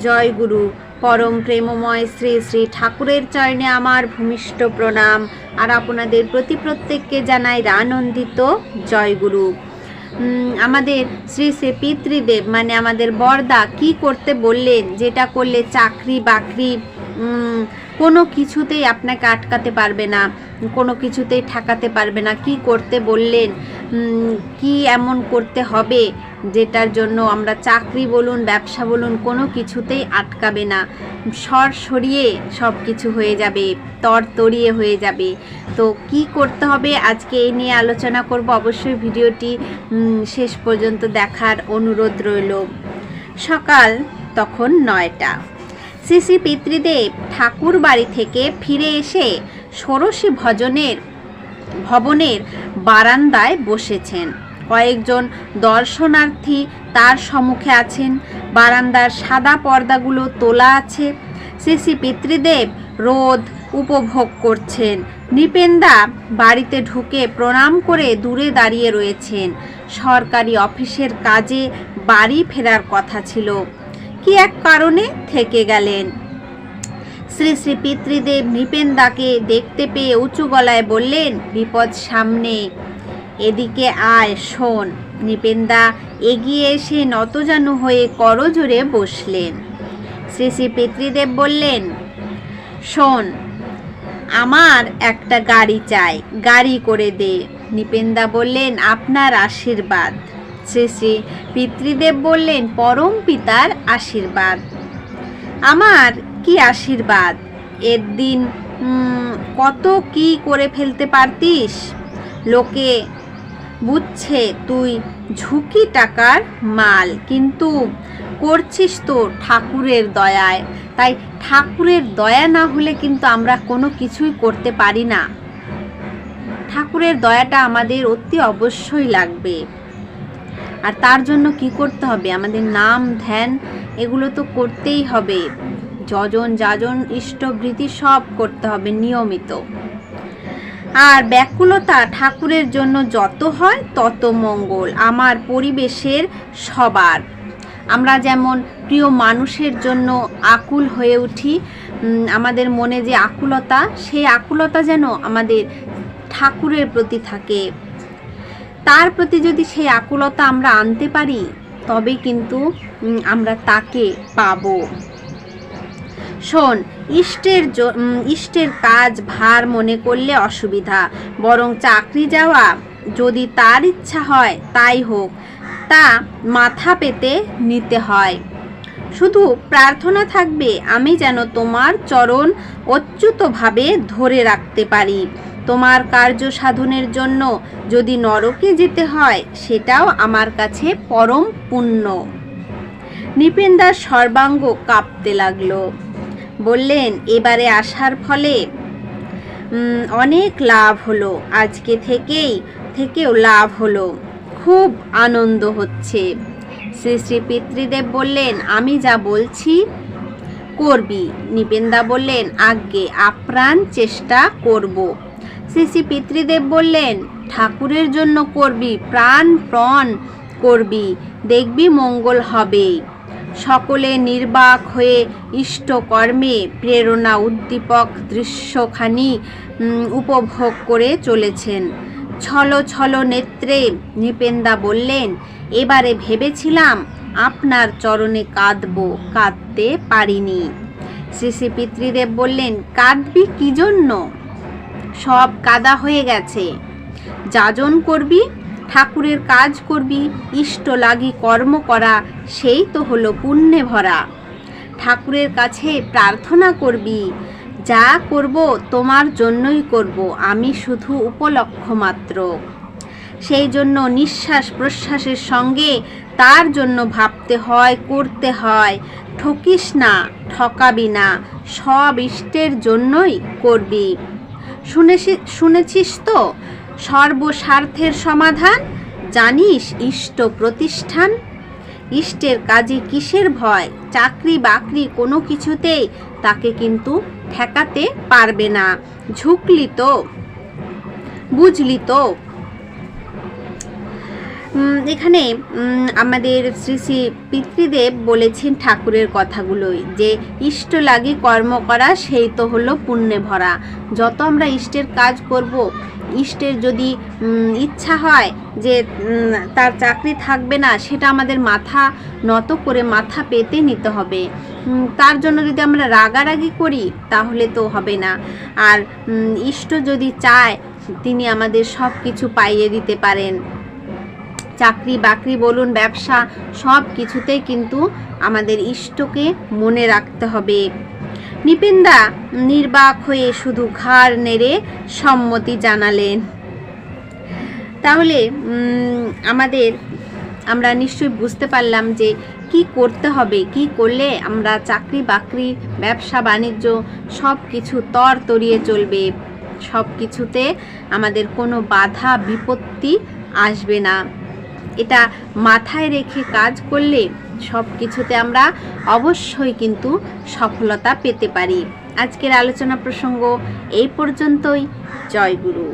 জয় গুরু। পরম প্রেমময় শ্রী শ্রী ঠাকুরের চরণে আমার ভূমিষ্ঠ প্রণাম। আর আপনাদের প্রতি প্রত্যেককে জানাই আনন্দিত জয় গুরু। আমাদের শ্রী শ্রী পিতৃদেব মানে আমাদের বড়দা কি করতে বললেন, যেটা করলে চাকরি বাকরি কোনো কিছুতেই আপনাকে আটকাতে পারবে না, কোনো কিছুতেই ঠেকাতে পারবে না। কি করতে বললেন, কি এমন করতে হবে যেটার জন্য আমরা চাকরি বলুন ব্যবসা বলুন কোনো কিছুতেই আটকাবে না, সরিয়ে সব কিছু হয়ে যাবে, তড়িয়ে হয়ে যাবে। তো কি করতে হবে আজকে এই নিয়ে আলোচনা করব। অবশ্যই ভিডিওটি শেষ পর্যন্ত দেখার অনুরোধ রইল। সকাল তখন 9টা। শ্রী শ্রী পিতৃদেব ঠাকুর বাড়ি থেকে ফিরে এসে ষোড়শী ভবনের বারান্দায় বসেছেন। কয়েকজন দর্শনার্থী তার সম্মুখে আছেন। বারান্দার সাদা পর্দাগুলো তোলা আছে। শ্রী শ্রী পিতৃদেব রোদ উপভোগ করছেন। নৃপেন্দা বাড়িতে ঢুকে প্রণাম করে দূরে দাঁড়িয়ে রয়েছেন। সরকারি অফিসের কাজে বাড়ি ফেরার কথা ছিল, কি এক কারণে থেকে গেলেন। শ্রী শ্রী পিতৃদেব নৃপেন্দাকে দেখতে পেয়ে উঁচু গলায় বললেন, বিপদ সামনে, এদিকে আয়, শোন। নৃপেন্দা এগিয়ে এসে নতজানু হয়ে করজোড়ে বসলেন। শ্রী শ্রী পিতৃদেব বললেন, শোন, আমার একটা গাড়ি চাই, গাড়ি করে দে। নৃপেন্দা বললেন, আপনার আশীর্বাদ। শ্রী শ্রী পিতৃদেব বললেন, পরম পিতার আশীর্বাদ। আমার কি আশীর্বাদ? এর দিন কত কি করে ফেলতে পারতিস। লোকে বুঝছে তুই ঝুঁকি টাকার মাল, কিন্তু করছিস তো ঠাকুরের দয়ায়। তাই ঠাকুরের দয়া না হলে কিন্তু আমরা কোনো কিছুই করতে পারি না। ঠাকুরের দয়াটা আমাদের অতি অবশ্যই লাগবে। আর তার জন্য কি করতে হবে? আমাদের নাম ধ্যান এগুলো তো করতেই হবে। যজন যাজন ইষ্টবৃত্তি সব করতে হবে নিয়মিত। আর ব্যাকুলতা ঠাকুরের জন্য যত হয় তত মঙ্গল। আমার পরিবেশের সবার, আমরা যেমন প্রিয় মানুষের জন্য আকুল হয়ে উঠি, আমাদের মনে যে আকুলতা, সেই আকুলতা যেন আমাদের ঠাকুরের প্রতি থাকে। তার প্রতি যদি সেই আকুলতা আমরা আনতে পারি তবে কিন্তু আমরা তাকে পাব। শোন, ইষ্টের কাজ ভার মনে করলে অসুবিধা, বরং চাকরি যাওয়া যদি তার ইচ্ছা হয় তাই হোক, তা মাথা পেতে নিতে হয়। শুধু প্রার্থনা থাকবে আমি যেন তোমার চরণ অচ্যুতভাবে ধরে রাখতে পারি। তোমার কার্য সাধনের জন্য যদি নরকে যেতে হয় সেটাও আমার কাছে পরম পুণ্য। নৃপেন্দার সর্বাঙ্গ কাঁপতে লাগলো। বললেন, এবারে আসার ফলে অনেক লাভ হলো, আজকে থেকেও লাভ হলো, খুব আনন্দ হচ্ছে। শ্রী শ্রী পিতৃদেব বললেন, আমি যা বলছি করবি। নৃপেন্দা বললেন, আজ্ঞে, আপ্রাণ চেষ্টা করব। শ্রী শ্রী পিতৃদেব বললেন, ঠাকুরের জন্য করবি, প্রাণপণ করবি, দেখবি মঙ্গল হবে। সকলে নির্বাক হয়ে ইষ্টকর্মে প্রেরণা উদ্দীপক দৃশ্যখানি উপভোগ করে চলেছেন। ছলো ছলো নেত্রে নৃপেন্দা বললেন, এবারে ভেবেছিলাম আপনার চরণে কাঁদবো, কাঁদতে পারিনি। শ্রী শ্রী পিতৃদেব বললেন, কাঁদবি কি জন্য? সব কাদা হয়ে গেছে। যাজন করবি, ঠাকুরের কাজ করবি, ইষ্ট লাগি কর্ম করা, সেই তো হলো পুণ্যে ভরা। ঠাকুরের কাছে প্রার্থনা করবি, যা করব তোমার জন্যই করব, আমি শুধু উপলক্ষ মাত্র। সেই জন্য নিঃশ্বাস প্রশ্বাসের সঙ্গে তার জন্য ভাবতে হয়, করতে হয়। ঠকিস না, ঠকাবি না, সব ইষ্টের জন্যই করবি। শুনেছিস তো সর্বস্বার্থের সমাধান, জানিস ইষ্ট প্রতিষ্ঠান। ইষ্টের কাজে কিসের ভয়? চাকরি বাকরি কোনো কিছুতেই তাকে কিন্তু ঠেকাতে পারবে না। ঝুঁকলি তো, বুঝলি তো। এখানে আমাদের শ্রী শ্রী পিতৃদেব বলেছেন ঠাকুরের কথাগুলোই, যে ইষ্ট লাগি কর্ম করা সেই তো হলো পুণ্যে ভরা। যত আমরা ইষ্টের কাজ করব, ইষ্টের যদি ইচ্ছা হয় যে তার চাকরি থাকবে না, সেটা আমাদের মাথা নত করে মাথা পেতে নিতে হবে। তার জন্য যদি আমরা রাগারাগি করি তাহলে তো হবে না। আর ইষ্ট যদি চায় তিনি আমাদের সব কিছু পাইয়ে দিতে পারেন। চাকরি বাকরি বলুন, ব্যবসা, সব কিছুতেই কিন্তু আমাদের ইষ্টকে মনে রাখতে হবে। নিপেনদা নির্বাক হয়ে শুধু ঘাড় নেড়ে সম্মতি জানালেন। তাহলে আমরা নিশ্চয়ই বুঝতে পারলাম যে কি করতে হবে, কি করলে আমরা চাকরি বাকরি ব্যবসা বাণিজ্য সব কিছু তরতরিয়ে চলবে, সব কিছুতে আমাদের কোনো বাধা বিপত্তি আসবে না। এটা মাথায় রেখে কাজ করলে সব কিছুতে আমরা অবশ্যই কিন্তু সফলতা পেতে পারি। আজকের আলোচনা প্রসঙ্গ এই পর্যন্তই। জয় গুরু।